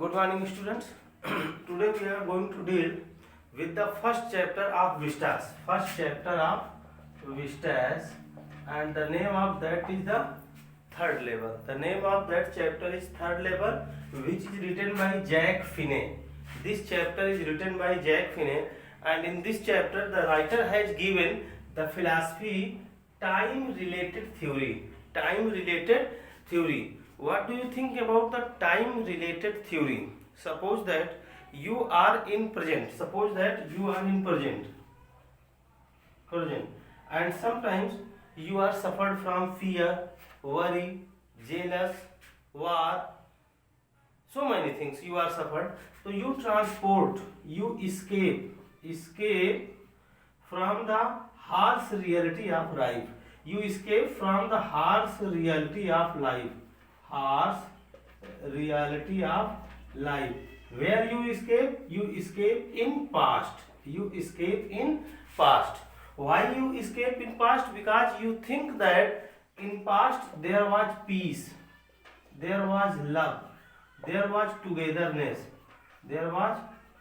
Good morning, students. Today we are going to deal with the first chapter of Vistas. First chapter of Vistas, and the name of that is the third level. The name of that chapter is third level, which is written by Jack Finney. This chapter is written by Jack Finney, and in this chapter the writer has given the philosophy time-related theory. Time-related theory. What do you think about the time related theory? Suppose that you are in present. Suppose that you are in present, and sometimes you are suffered from fear, worry, jealous, war, so many things you are suffered. So you transport, you escape from the harsh reality of life. You escape from the harsh reality of life. Harsh reality of life. Where you escape? You escape in past. You escape in past. Why you escape in past? Because you think that in past there was peace, there was love, there was togetherness, there was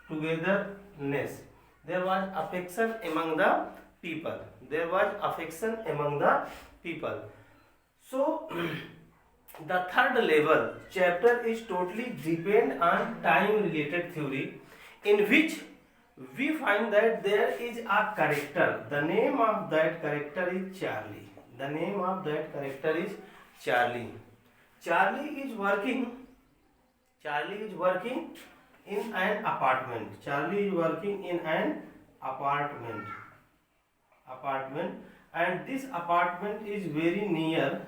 togetherness, there was affection among the people. There was affection among the people. So the third level chapter is totally depend on time related theory, in which we find that there is a character. The name of that character is Charlie. The name of that character is Charlie. Charlie is working in an apartment. Charlie is working in an apartment, and this apartment is very near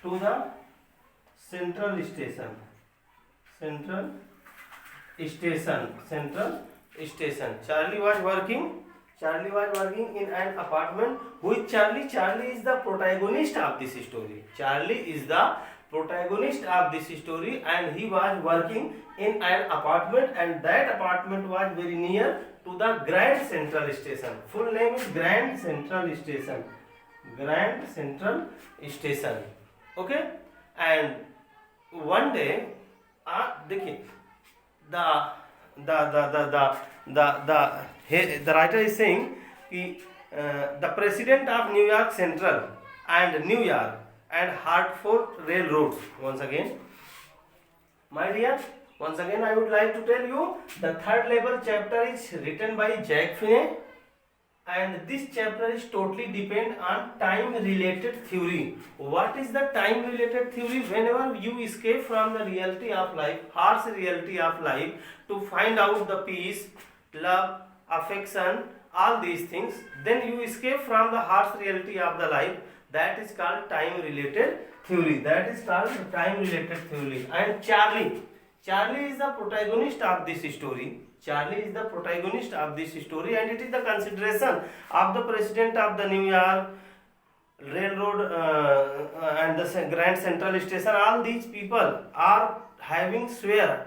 to the central station. Charlie was working in an apartment with Charlie. Charlie is the protagonist of this story. And he was working in an apartment, and that apartment was very near to the Grand Central Station. Full name is Grand Central Station. Okay, and one day देखिए the writer is saying कि the president of New York Central and New York and Hartford Railroads. Once again, my dear, once again I would like to tell you the third level chapter is written by Jack Finney, and this chapter is totally depend on time related theory. What is the time related theory? Whenever you escape from the reality of life, harsh reality of life, to find out the peace, love, affection, all these things, then you escape from the harsh reality of the life. That is called time related theory. And Charlie is the protagonist of this story. And it is the consideration of the president of the New York Railroad and the Grand Central Station. All these people are having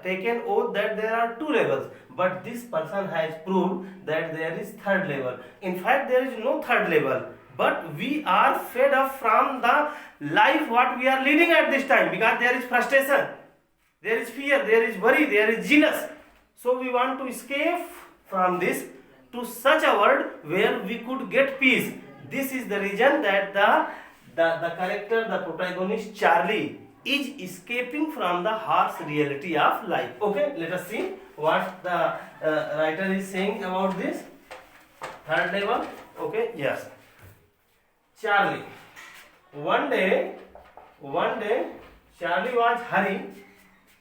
taken oath that there are two levels, but this person has proved that there is third level. In fact, there is no third level, but we are fed up from the life what we are leading at this time, because there is frustration, there is fear, there is worry, there is jealous. So we want to escape from this to such a world where we could get peace. This is the reason that the character, the protagonist Charlie, is escaping from the harsh reality of life. Okay, let us see what the writer is saying about this third level. Okay, yes. Charlie. One day, Charlie was hurrying.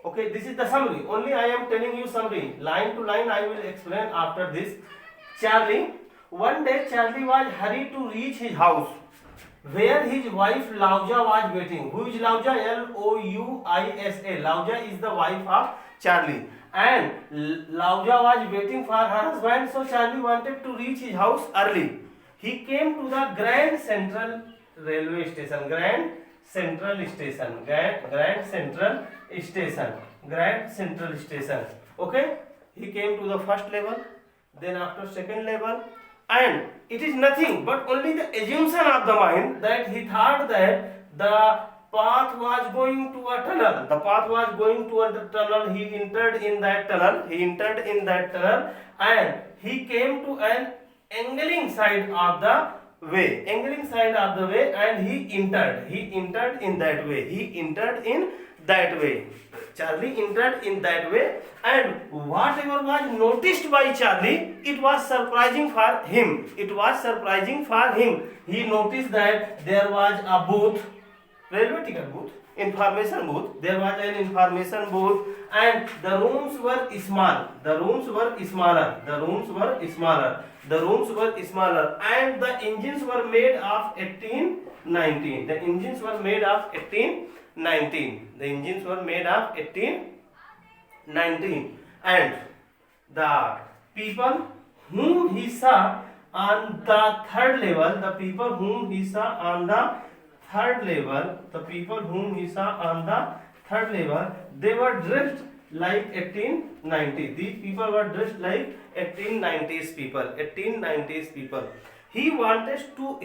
Okay, this is the summary. Only I am telling you summary. Line to line I will explain after this. One day Charlie was hurried to reach his house, where his wife Louisa was waiting. Who is Louisa? Louisa. Louisa is the wife of Charlie. And Louisa was waiting for her husband, so Charlie wanted to reach his house early. He came to the Grand Central Railway Station. Grand Central Station. Okay, he came to the first level, then after second level, and it is nothing but only the assumption of the mind that he thought that the path was going to a tunnel. The path was going to a tunnel. He entered in that tunnel. He entered in that tunnel, and he came to an angling side of the way. Angling side of the way, and he entered. He entered in that way. He entered in that way. Charlie entered in that way, and whatever was noticed by Charlie, it was surprising for him. It was surprising for him. He noticed that there was a booth, railway ticket booth, information booth. There was an information booth, and the rooms were small. The rooms were smaller. The rooms were smaller. The rooms were smaller, and the engines were made of 1819. The engines were made of 1819. The engines were made of 1819, and the people whom he saw on the third level, the people whom he saw on the third level, the people whom he saw on the third level, they were dressed like 1890. These people were dressed like 1890s people. 1890s people. He wanted to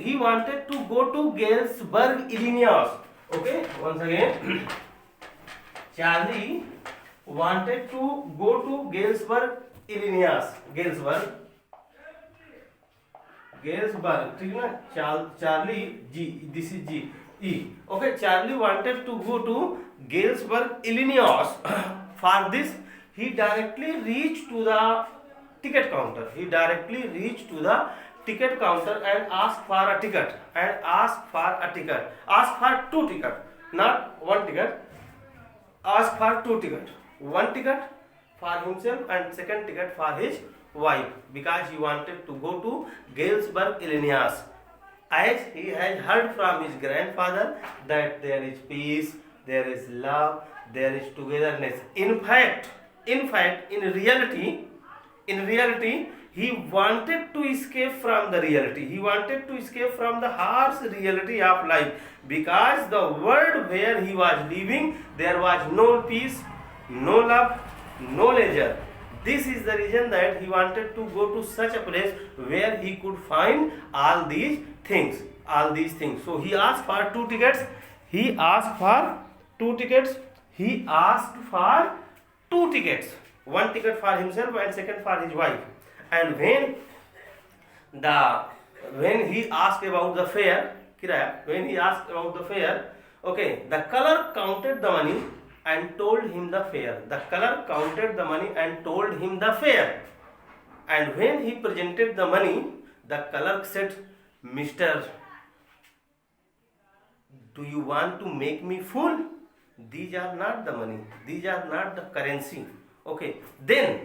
go to Galesburg, Illinois. Okay, once again, Charlie wanted to go to Galesburg, Illinois. Galesburg, ठीक ना? Charlie G, this is G, E. Okay, Charlie wanted to go to Galesburg, Illinois. For this, he directly reached to the ticket counter. He directly reached to the ticket counter and asked for a ticket. Asked for two tickets, not one ticket. Asked for two tickets. One ticket for himself and second ticket for his wife, because he wanted to go to Galesburg, Illinois. As he has heard from his grandfather that there is peace, there is love, there is togetherness. In fact, in reality, he wanted to escape from the reality. He wanted to escape from the harsh reality of life, because the world where he was living, there was no peace, no love, no leisure. This is the reason that he wanted to go to such a place where he could find all these things. So he asked for two tickets. One ticket for himself and second for his wife. And when he asked about the fare, okay, the color counted the money and told him the fare. And when he presented the money, the clerk said, "Mister, do you want to make me fool? These are not the money. These are not the currency." Okay. Then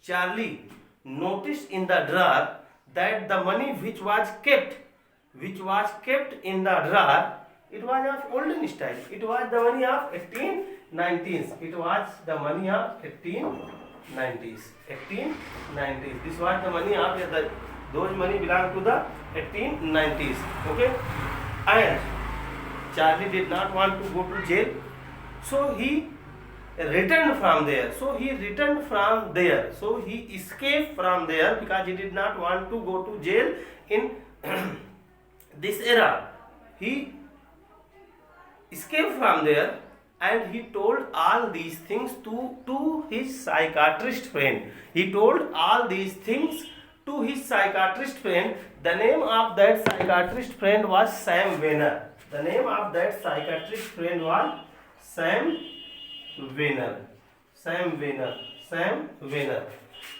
Charlie noticed in the drawer that the money which was kept in the drawer, it was of olden style. It was the money of 1890s. This was the money of those money belong to the 1890s. Okay. And Charlie did not want to go to jail, so he returned from there. So he escaped from there, because he did not want to go to jail in this era. He escaped from there, and he told all these things to his psychiatrist friend. The name of that psychiatrist friend was Sam Weiner. Sam Weiner.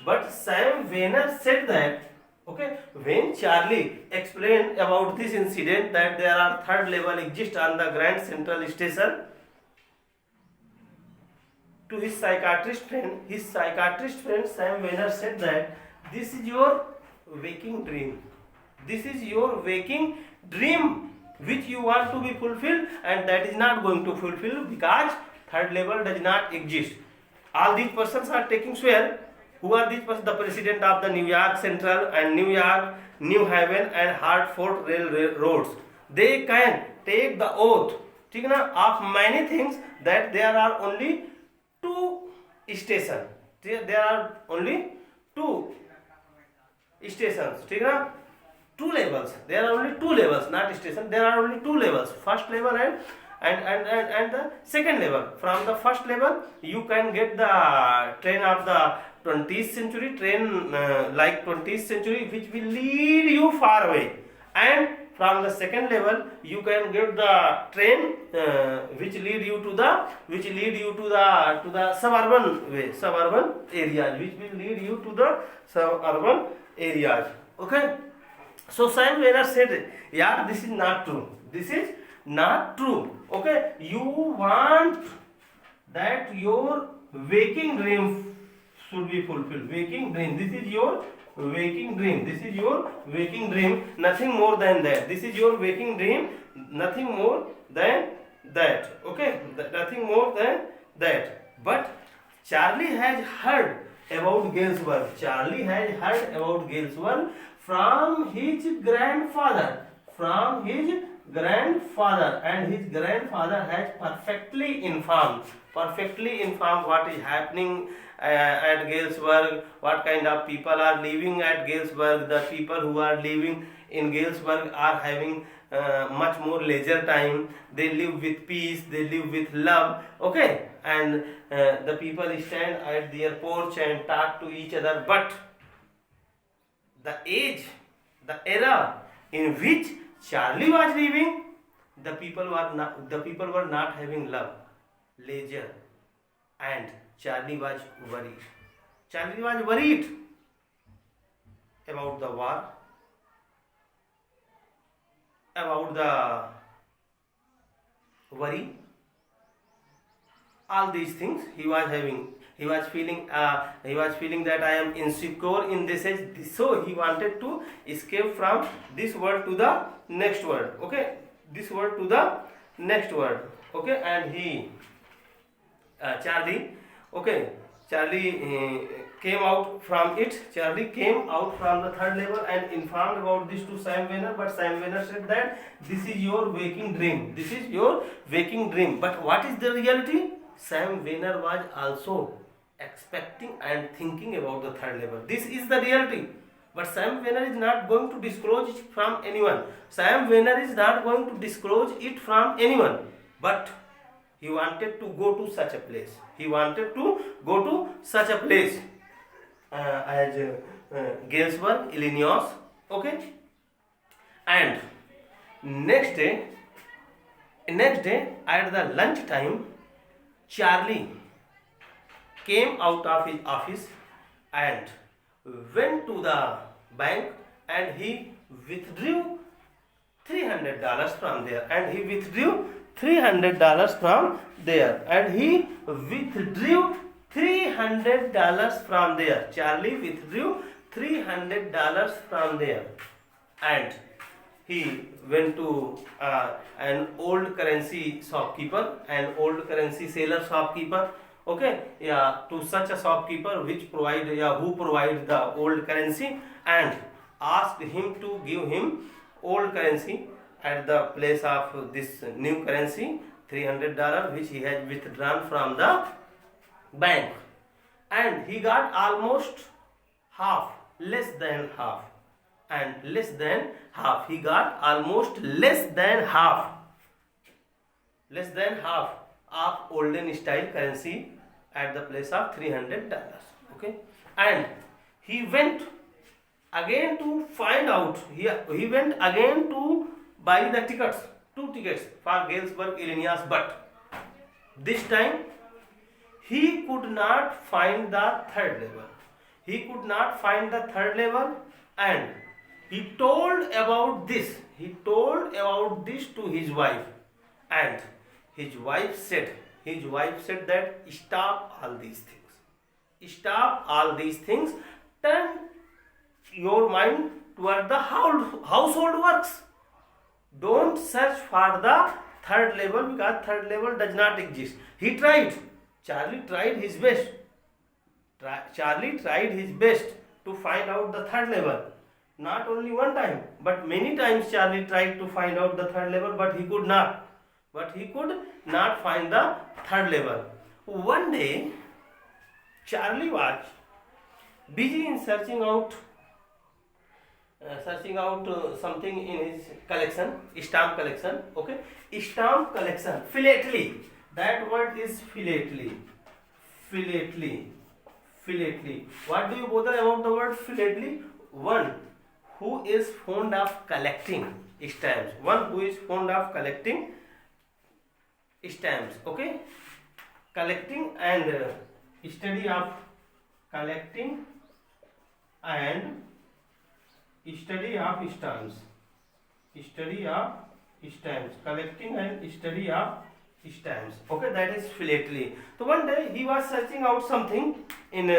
But Sam Weiner said that, okay, when Charlie explained about this incident, that there are third level exist on the Grand Central Station, to his psychiatrist friend Sam Weiner said that this is your waking dream. Which you want to be fulfilled, and that is not going to fulfill, because third level does not exist. All these persons are taking swear. Who are these persons? The president of the New York Central and New York, New Haven and Hartford railroads. They can take the oath of many things, that there are only two stations. There are only two stations. Two levels. There are only two levels, not station. There are only two levels, first level and and the second level. From the first level you can get the train of the 20th century, train like 20th century, which will lead you far away. And from the second level you can get the train which lead you to the suburban way, suburban areas, which will lead you to the suburban areas. Okay. So Sam Weiner said, yeah, this is not true. This is not true. Okay. You want that your waking dream should be fulfilled. Waking dream. This is your waking dream. This is your waking dream. Nothing more than that. This is your waking dream. Nothing more than that. Okay. Nothing more than that. But Charlie has heard about Galesburg. Charlie has heard about Galesburg from his grandfather. From his grandfather, and his grandfather has perfectly informed what is happening at Galesburg, what kind of people are living at Galesburg. The people who are living in Galesburg are having much more leisure time. They live with peace, they live with love. Okay. And the people stand at their porch and talk to each other. But the age, the era in which Charlie was living, the people were not having love, leisure, and Charlie was worried. Charlie was worried about the war, about the worry, all these things he was having. He was feeling that I am insecure in this age, so he wanted to escape from this world to the next world. Okay, this world to the next world. Okay, and Charlie came out from it. Charlie came out from the third level and informed about this to Sam Weiner. But Sam Weiner said that this is your waking dream. This is your waking dream. But what is the reality? Sam Weiner was also expecting and thinking about the third level. This is the reality. But Sam Weiner is not going to disclose it from anyone. Sam Weiner is not going to disclose it from anyone. But he wanted to go to such a place. He wanted to go to such a place as Galesburg, Illinois. Okay. And next day at the lunch time, Charlie came out of his office and went to the bank, and he withdrew $300 from there. And he withdrew $300 from there. And he withdrew $300 from there. Charlie withdrew $300 from there. And he went to an old currency shopkeeper, an old currency seller shopkeeper. Okay, yeah, to such a shopkeeper who provide the old currency, and asked him to give him old currency at the place of this new currency, $300, which he had withdrawn from the bank. And he got almost half, less than half, and less than half. He got almost less than half of olden style currency at the place of $300. Okay, and he went again to find out. He went again to buy the two tickets for Galesburg, Illinois. But this time he could not find the third level. And he told about this to his wife, and his wife said that stop all these things, turn your mind toward the household works. Don't search for the third level, because third level does not exist. Charlie tried his best to find out the third level. Not only one time, but many times Charlie tried to find out the third level, but he could not find the third level. One day, Charlie was busy in searching out searching out something in his collection, stamp collection. Okay, stamp collection, philately. That word is philately. Philately. Philately. What do you bother about the word philately? One who is fond of collecting stamps. One who is fond of collecting stamps. Okay, collecting and study of collecting and study of stamps. Study of stamps. Collecting and study of stamps. Okay, that is philately. So one day he was searching out something in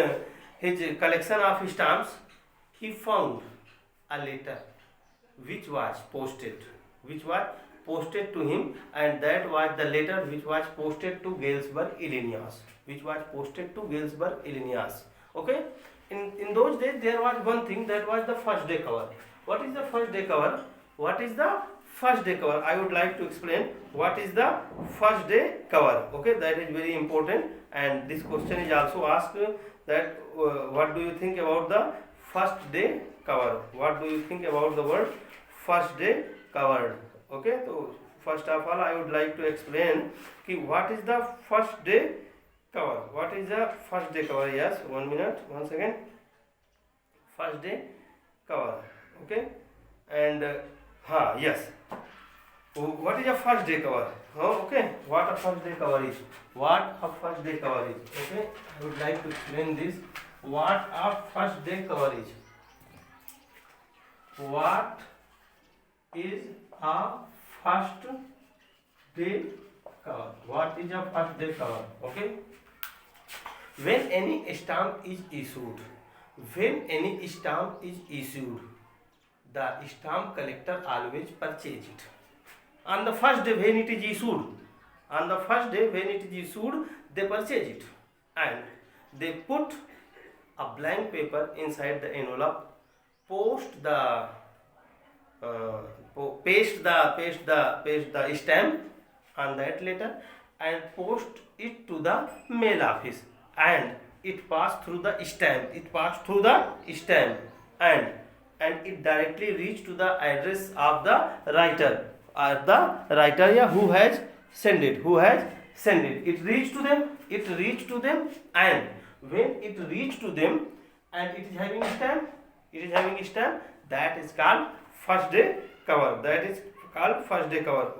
his collection of stamps. He found a letter which was posted to him, and that was the letter which was posted to Galesburg, Illinois. Okay, in those days there was one thing, that was the first day cover. What is the first day cover? I would like to explain what is the first day cover. Okay, that is very important, and this question is also asked that what do you think about the first day cover? What do you think about the word first day covered? Okay, so first of all I would like to explain what is the first day cover. What is the first day cover? Yes, 1 minute, 1 second. First day cover. Okay, and yes. What is a first day cover? Oh, okay. What a first day cover is? Okay, I would like to explain this. What a first day cover is? What is a first day cover? What is a first day cover? Okay. When any stamp is issued, the stamp collector always purchase it. On the first day when it is issued, they purchase it, and they put a blank paper inside the envelope, paste the stamp on that letter, and post it to the mail office, and it passed through the stamp. And it directly reached to the address of the writer, who has sent it. It reached to them, and when it reached to them and it is having stamp, that is called first day cover.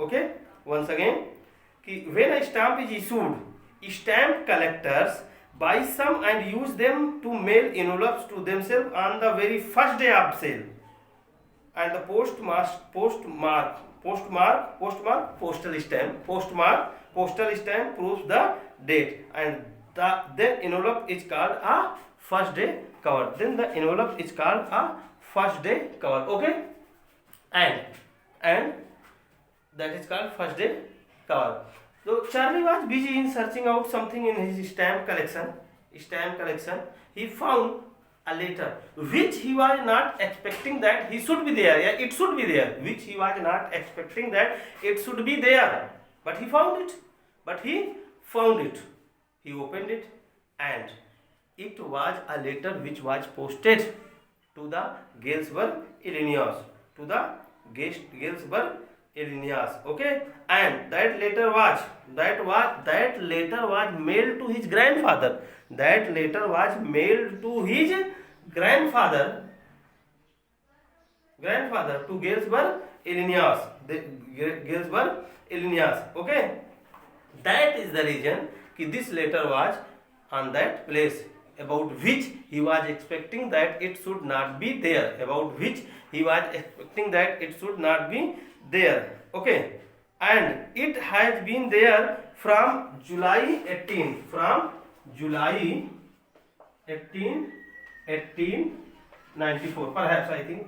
Okay, once again, when a stamp is issued, stamp collectors buy some and use them to mail envelopes to themselves on the very first day of sale, and the postmark postal stamp proves the date, and then envelope is called a first day cover. Okay, and that is called first day cover. So Charlie was busy in searching out something in his stamp collection. He found a letter which he was not expecting that he should be there. Yeah, it should be there. Which he was not expecting that it should be there. But he found it. He opened it, and it was a letter which was posted to the Galesburg, Illinois. Okay, and that letter was mailed to his grandfather. To Galesburg, Illinois. Okay, that is the reason this letter was on that place, about which he was expecting that it should not be there. Okay, and it has been there from July 1894, perhaps, I think.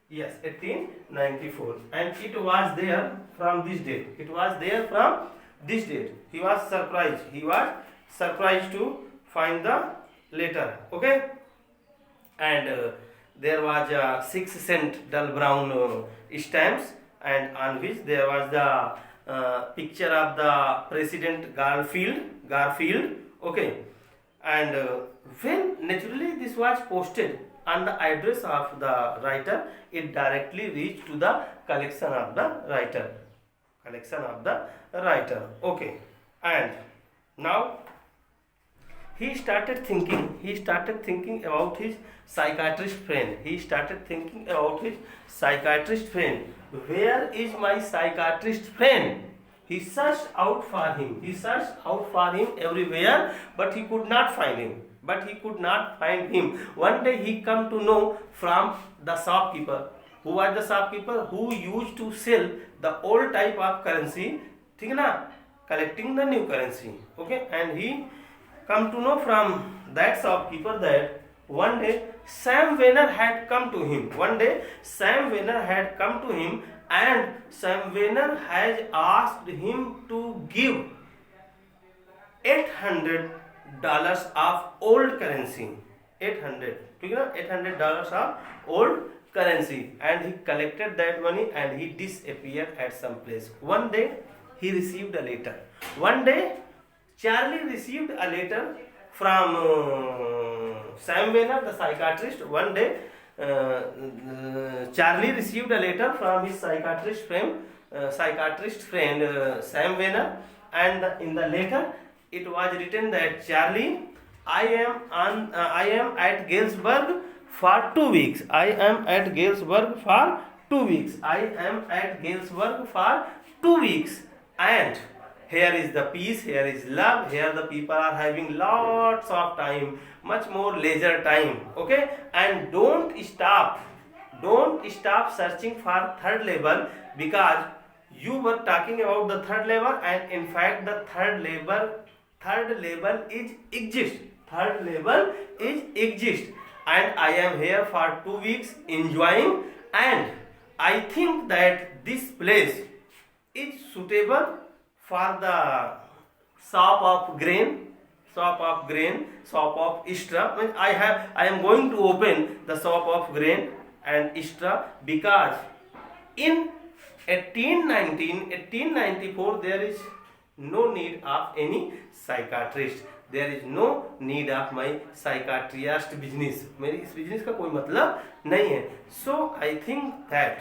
Yes, 1894, and it was there from this date. He was surprised to find the letter. Okay, and there was a 6-cent dull brown stamps, and on which there was the picture of the President Garfield. Okay, and when naturally this was posted and the address of the writer, it directly reached to the collection of the writer. Okay, and now he started thinking about his psychiatrist friend. Where is my psychiatrist friend? He searched out for him everywhere, but he could not find him. One day he come to know from the shopkeeper. Who was the shopkeeper? Who used to sell the old type of currency, ठीक है ना, collecting the new currency. Okay, and he come to know from that shopkeeper that one day Sam Weiner had come to him. And Sam Weiner has asked him to give $800 of old currency. 800, ठीक है ना, $800 of old currency, and he collected that money and he disappeared at some place. One day he received a letter. Charlie received a letter from Sam Weiner, the psychiatrist. One day Charlie received a letter from his psychiatrist friend Sam Weiner, and in the letter it was written that Charlie, I am at Galesburg for 2 weeks. And here is the peace, here is love, here the people are having lots of time, much more leisure time. Okay, and don't stop searching for third level, because you were talking about the third level, and in fact the third level is exist, and I am here for 2 weeks enjoying, and I think that this place is suitable for the shop of straw. I am going to open the shop of grain and straw, because in 1894 there is no need of any psychiatrist. There is no need of my psychiatrist business. मेरी इस business का कोई मतलब नहीं है. So I think that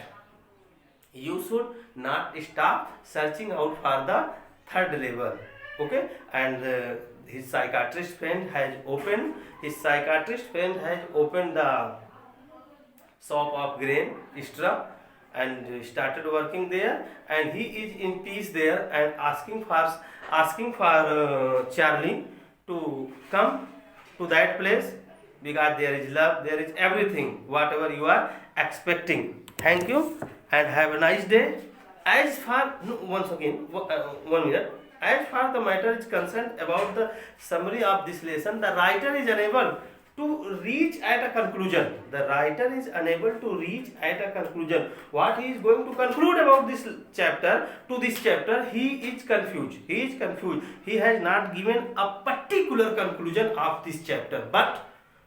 you should not stop searching out for the third level. Okay, and his psychiatrist friend has opened the shop of grain straw and started working there, and he is in peace there and asking for Charlie to come to that place, because there is love, there is everything whatever you are expecting. Thank you and have a nice day. As far once again 1 minute. As far the matter is concerned about the summary of this lesson, the writer is unable to reach at a conclusion. What he is going to conclude about this chapter, he is confused. He has not given a particular conclusion of this chapter, but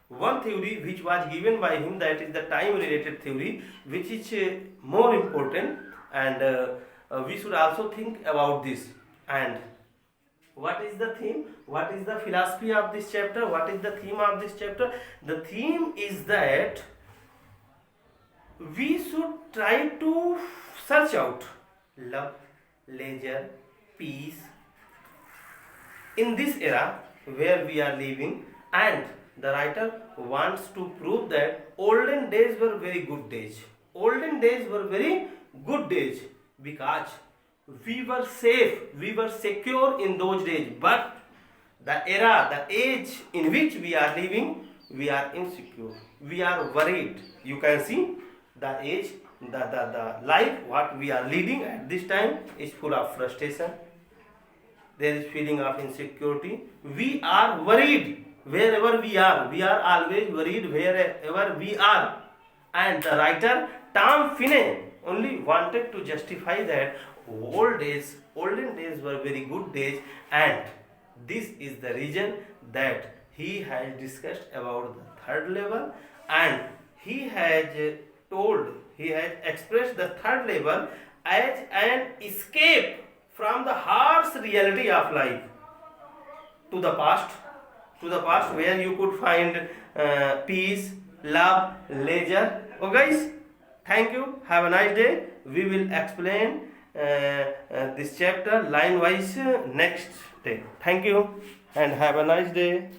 one theory which was given by him, that is the time related theory, which is more important, and we should also think about this. And what is the theme? What is the philosophy of this chapter? What is the theme of this chapter? The theme is that we should try to search out love, leisure, peace in this era where we are living, and the writer wants to prove that olden days were very good days. Because we were safe, we were secure in those days, but the age in which we are living, we are insecure, we are worried. You can see the age, the life what we are leading at this time is full of frustration. There is feeling of insecurity. We are worried wherever we are always worried wherever we are. And the writer Tom Finney only wanted to justify that olden days were very good days, and this is the reason that he has discussed about the third level, and he has expressed the third level as an escape from the harsh reality of life to the past where you could find peace, love, leisure. Oh guys, thank you. Have a nice day. We will explain this chapter line wise next day. Thank you and have a nice day.